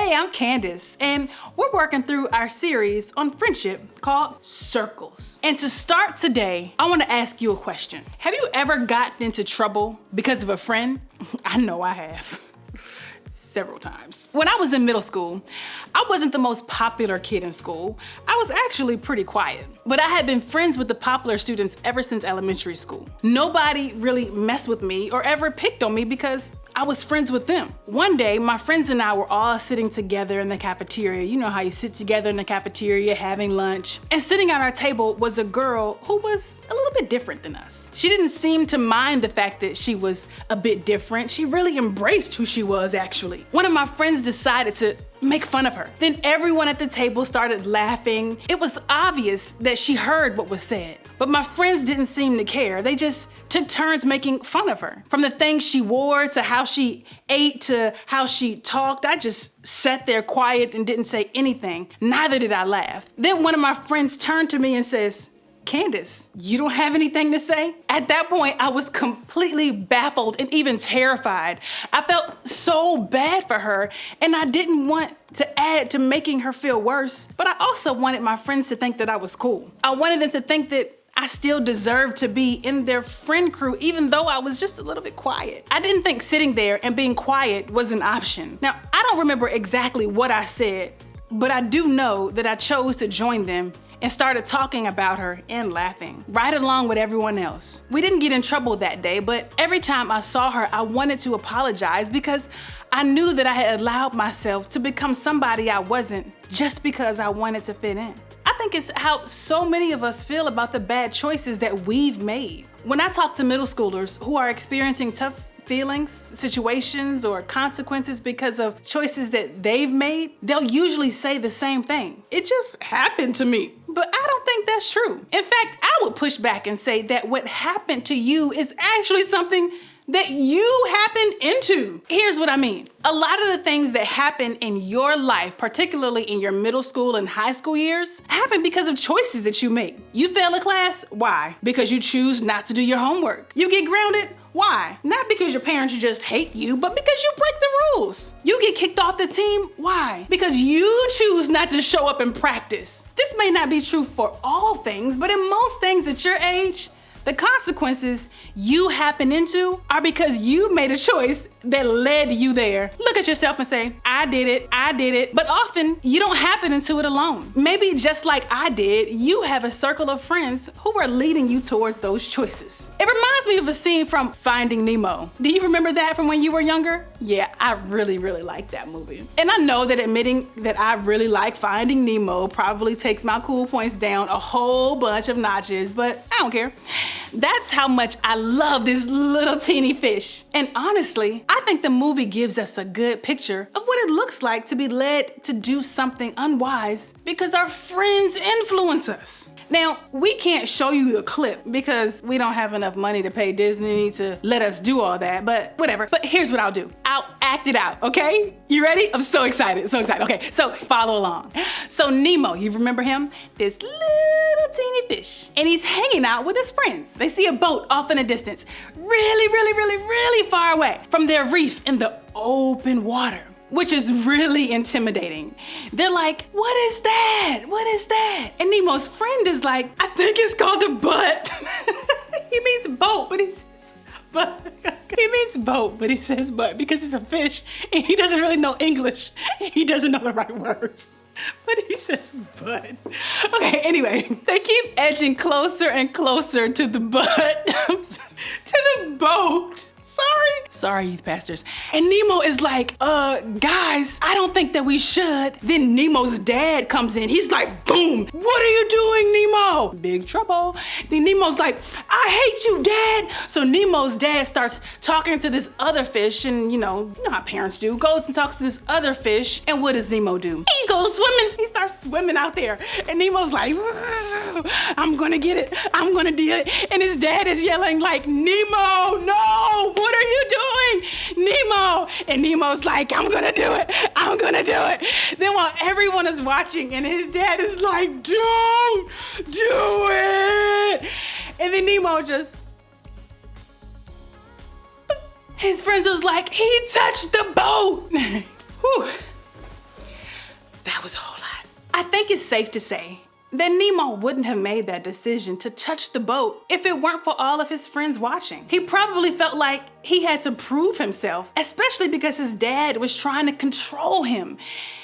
Hey, I'm Candace, and we're working through our series on friendship called Circles. And to start today, I want to ask you a question. Have you ever gotten into trouble because of a friend? I know I have. Several times. When I was in middle school, I wasn't the most popular kid in school. I was actually pretty quiet, but I had been friends with the popular students ever since elementary school. Nobody really messed with me or ever picked on me because I was friends with them. One day, my friends and I were all sitting together in the cafeteria. You know how you sit together in the cafeteria having lunch. And sitting at our table was a girl who was a little bit different than us. She didn't seem to mind the fact that she was a bit different. She really embraced who she was, actually. One of my friends decided to make fun of her. Then everyone at the table started laughing. It was obvious that she heard what was said, but my friends didn't seem to care. They just took turns making fun of her. From the things she wore to how she ate to how she talked, I just sat there quiet and didn't say anything. Neither did I laugh. Then one of my friends turned to me and says, "Candace, you don't have anything to say?" At that point, I was completely baffled and even terrified. I felt so bad for her, and I didn't want to add to making her feel worse, but I also wanted my friends to think that I was cool. I wanted them to think that I still deserved to be in their friend crew, even though I was just a little bit quiet. I didn't think sitting there and being quiet was an option. Now, I don't remember exactly what I said, but I do know that I chose to join them and started talking about her and laughing, right along with everyone else. We didn't get in trouble that day, but every time I saw her, I wanted to apologize because I knew that I had allowed myself to become somebody I wasn't just because I wanted to fit in. I think it's how so many of us feel about the bad choices that we've made. When I talk to middle schoolers who are experiencing tough feelings, situations, or consequences because of choices that they've made, they'll usually say the same thing. It just happened to me. But I don't think that's true. In fact, I would push back and say that what happened to you is actually something that you happened into. Here's what I mean. A lot of the things that happen in your life, particularly in your middle school and high school years, happen because of choices that you make. You fail a class, why? Because you choose not to do your homework. You get grounded, why? Not because your parents just hate you, but because you break the rules. You get kicked off the team, why? Because you choose not to show up and practice. This may not be true for all things, but in most things at your age, the consequences you happen into are because you made a choice that led you there. Look at yourself and say, I did it. But often you don't happen into it alone. Maybe just like I did, you have a circle of friends who are leading you towards those choices. It reminds me of a scene from Finding Nemo. Do you remember that from when you were younger? Yeah, I really like that movie. And I know that admitting that I really like Finding Nemo probably takes my cool points down a whole bunch of notches, but I don't care. That's how much I love this little teeny fish. And honestly, I think the movie gives us a good picture of what it looks like to be led to do something unwise because our friends influence us. Now, we can't show you the clip because we don't have enough money to pay Disney to let us do all that, but whatever. But here's what I'll do. I'll act it out, okay? You ready? I'm so excited. Okay, so follow along. So Nemo, you remember him? This little teeny fish. And he's hanging out with his friends. They see a boat off in the distance, really far away from their reef in the open water, which is really intimidating. They're like, what is that? What is that? And Nemo's friend is like, I think it's called a butt. He means boat, but he says butt. He means boat, but he says butt because he's a fish and he doesn't really know English. He doesn't know the right words. But he says butt. Okay, anyway, they keep edging closer and closer to the butt, to the boat. Sorry, youth pastors. And Nemo is like, guys, I don't think that we should. Then Nemo's dad comes in. He's like, boom, what are you doing, Nemo? Big trouble. Then Nemo's like, I hate you, Dad. So Nemo's dad starts talking to this other fish, and you know how parents do, goes and talks to this other fish, and what does Nemo do? He goes swimming. He starts swimming out there, and Nemo's like, I'm gonna get it. I'm gonna do it. And his dad is yelling like, Nemo, no, what are you doing? Nemo. And Nemo's like, I'm gonna do it. I'm gonna do it. Then while everyone is watching and his dad is like, don't do it. And then Nemo just, his friends was like, he touched the boat. Whew. safe to say that Nemo wouldn't have made that decision to touch the boat if it weren't for all of his friends watching. He probably felt like he had to prove himself, especially because his dad was trying to control him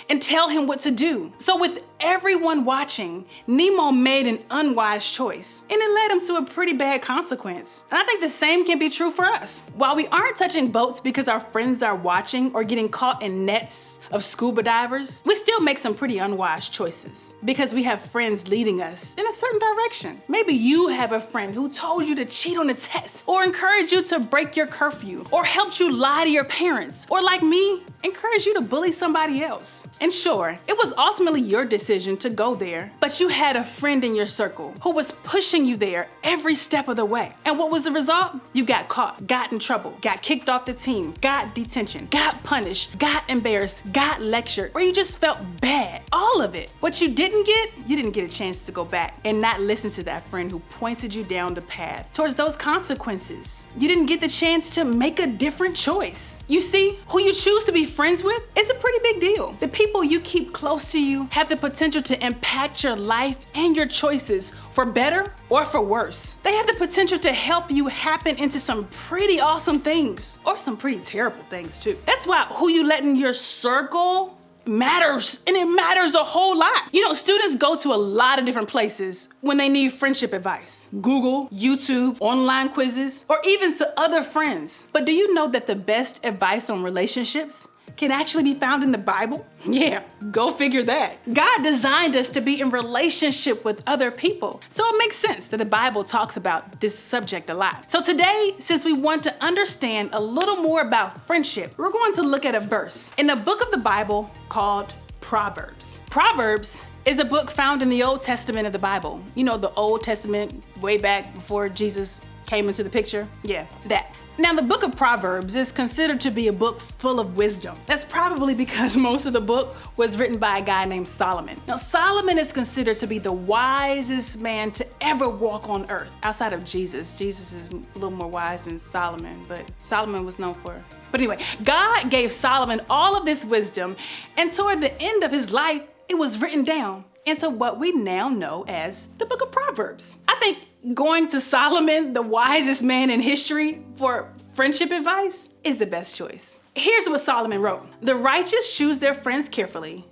and tell him what to do. So with everyone watching, Nemo made an unwise choice, and it led him to a pretty bad consequence. And I think the same can be true for us. While we aren't touching boats because our friends are watching or getting caught in nets of scuba divers, we still make some pretty unwise choices because we have friends leading us in a certain direction. Maybe you have a friend who told you to cheat on a test, or encouraged you to break your curfew, or helped you lie to your parents, or like me, encouraged you to bully somebody else. And sure, it was ultimately your decision to go there, but you had a friend in your circle who was pushing you there every step of the way. And what was the result? You got caught, got in trouble, got kicked off the team, got detention, got punished, got embarrassed, got lectured, or you just felt bad. All of it. What you didn't get a chance to go back and not listen to that friend who pointed you down the path towards those consequences. You didn't get the chance to make a different choice. You see, who you choose to be friends with is a pretty big deal. The people you keep close to you have the potential to impact your life and your choices for better or for worse. They have the potential to help you happen into some pretty awesome things, or some pretty terrible things too. That's why who you let in your circle matters, and it matters a whole lot. You know, students go to a lot of different places when they need friendship advice. Google, YouTube, online quizzes, or even to other friends. But do you know that the best advice on relationships can actually be found in the Bible? Yeah, go figure that. God designed us to be in relationship with other people. So it makes sense that the Bible talks about this subject a lot. So today, since we want to understand a little more about friendship, we're going to look at a verse in the book of the Bible called Proverbs. Proverbs is a book found in the Old Testament of the Bible. You know, the Old Testament way back before Jesus came into the picture? Yeah, that. Now, the book of Proverbs is considered to be a book full of wisdom. That's probably because most of the book was written by a guy named Solomon. Now, Solomon is considered to be the wisest man to ever walk on earth, outside of Jesus. Jesus is a little more wise than Solomon, but Solomon was known for. But anyway, God gave Solomon all of this wisdom, and toward the end of his life, it was written down into what we now know as the book of Proverbs. I think going to Solomon, the wisest man in history, for friendship advice is the best choice. Here's what Solomon wrote. The righteous choose their friends carefully,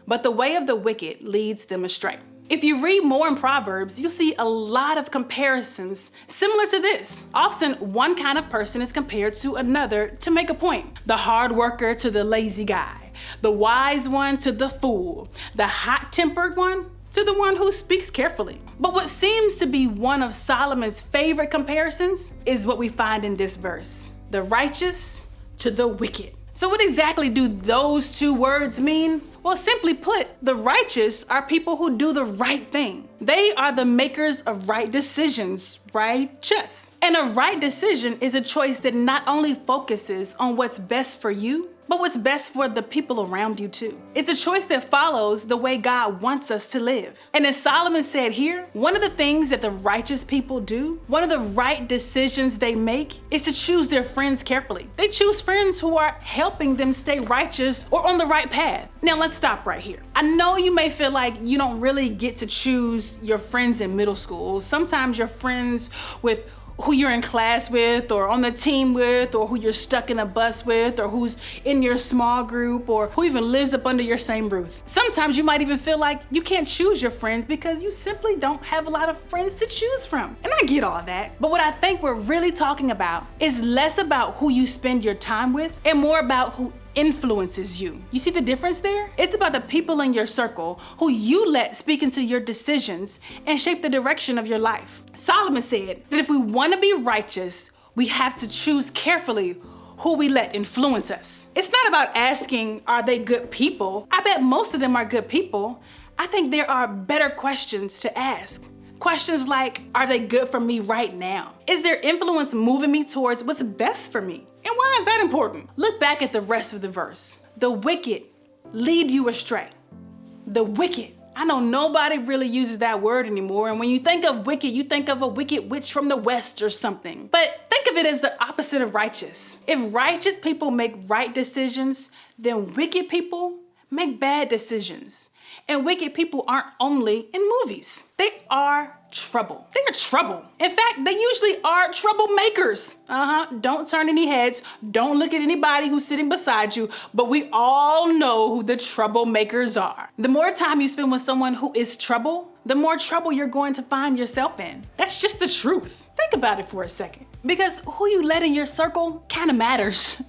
but the way of the wicked leads them astray. If you read more in Proverbs, you'll see a lot of comparisons similar to this. Often, one kind of person is compared to another to make a point. The hard worker to the lazy guy, the wise one to the fool, the hot-tempered one to the one who speaks carefully. But what seems to be one of Solomon's favorite comparisons is what we find in this verse: the righteous to the wicked. So what exactly do those two words mean? Well, simply put, the righteous are people who do the right thing. They are the makers of right decisions, righteous. And a right decision is a choice that not only focuses on what's best for you, but what's best for the people around you too. It's a choice that follows the way God wants us to live. And as Solomon said here, one of the things that the righteous people do, one of the right decisions they make, is to choose their friends carefully. They choose friends who are helping them stay righteous or on the right path. Now let's stop right here. I know you may feel like you don't really get to choose your friends in middle school. Sometimes you're friends with who you're in class with, or on the team with, or who you're stuck in a bus with, or who's in your small group, or who even lives up under your same roof. Sometimes you might even feel like you can't choose your friends because you simply don't have a lot of friends to choose from. And I get all that. But what I think we're really talking about is less about who you spend your time with and more about who influences you. You see the difference there? It's about the people in your circle who you let speak into your decisions and shape the direction of your life. Solomon said that if we want to be righteous, we have to choose carefully who we let influence us. It's not about asking, are they good people? I bet most of them are good people. I think there are better questions to ask. Questions like, are they good for me right now? Is their influence moving me towards what's best for me? And why is that important? Look back at the rest of the verse. The wicked lead you astray. The wicked. I know nobody really uses that word anymore, and when you think of wicked, you think of a wicked witch from the West or something. But think of it as the opposite of righteous. If righteous people make right decisions, then wicked people make bad decisions. And wicked people aren't only in movies. They are trouble. They are trouble. In fact, they usually are troublemakers. Don't turn any heads. Don't look at anybody who's sitting beside you, but we all know who the troublemakers are. The more time you spend with someone who is trouble, the more trouble you're going to find yourself in. That's just the truth. Think about it for a second. Because who you let in your circle kind of matters.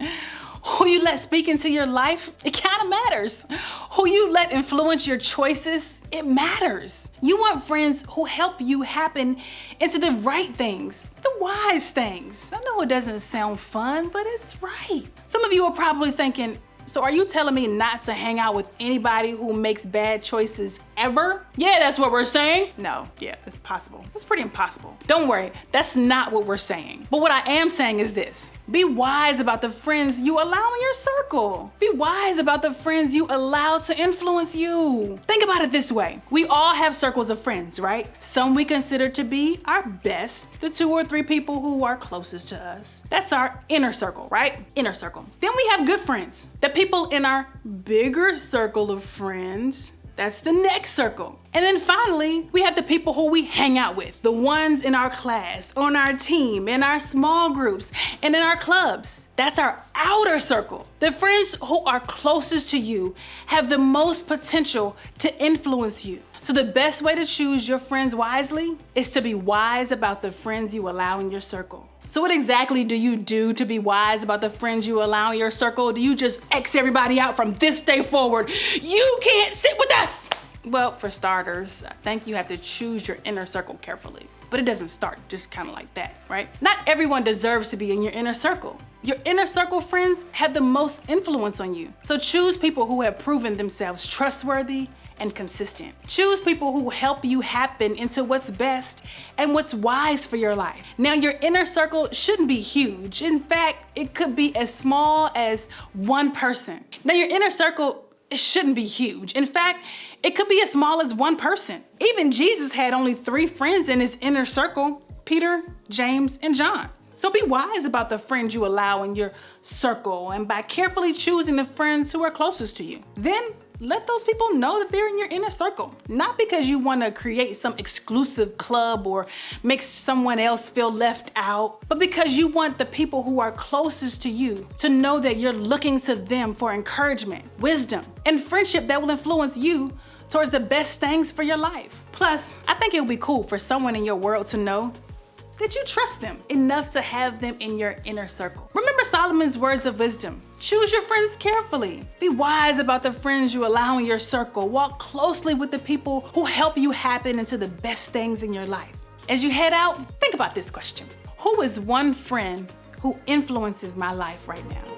Who you let speak into your life, it kind of matters. Who you let influence your choices, it matters. You want friends who help you happen into the right things, the wise things. I know it doesn't sound fun, but it's right. Some of you are probably thinking, so are you telling me not to hang out with anybody who makes bad choices ever? Yeah, that's what we're saying. No, yeah, it's possible. It's pretty impossible. Don't worry, that's not what we're saying. But what I am saying is this: be wise about the friends you allow in your circle. Be wise about the friends you allow to influence you. Think about it this way. We all have circles of friends, right? Some we consider to be our best, the 2 or 3 people who are closest to us. That's our inner circle, right? Inner circle. Then we have good friends, the people in our bigger circle of friends. That's the next circle. And then finally, we have the people who we hang out with, the ones in our class, on our team, in our small groups, and in our clubs. That's our outer circle. The friends who are closest to you have the most potential to influence you. So the best way to choose your friends wisely is to be wise about the friends you allow in your circle. So what exactly do you do to be wise about the friends you allow in your circle? Do you just X everybody out from this day forward? You can't sit with us! Well, for starters, I think you have to choose your inner circle carefully. But it doesn't start just kind of like that, right? Not everyone deserves to be in your inner circle. Your inner circle friends have the most influence on you. So choose people who have proven themselves trustworthy and consistent. Choose people who help you happen into what's best and what's wise for your life. Now, your inner circle shouldn't be huge. In fact, it could be as small as one person. Now, your inner circle, it shouldn't be huge. In fact, it could be as small as one person. Even Jesus had only 3 friends in his inner circle: Peter, James, and John. So be wise about the friends you allow in your circle, and by carefully choosing the friends who are closest to you. Then let those people know that they're in your inner circle. Not because you want to create some exclusive club or make someone else feel left out, but because you want the people who are closest to you to know that you're looking to them for encouragement, wisdom, and friendship that will influence you towards the best things for your life. Plus, I think it would be cool for someone in your world to know that you trust them enough to have them in your inner circle. Remember Solomon's words of wisdom. Choose your friends carefully. Be wise about the friends you allow in your circle. Walk closely with the people who help you happen into the best things in your life. As you head out, think about this question: who is one friend who influences my life right now?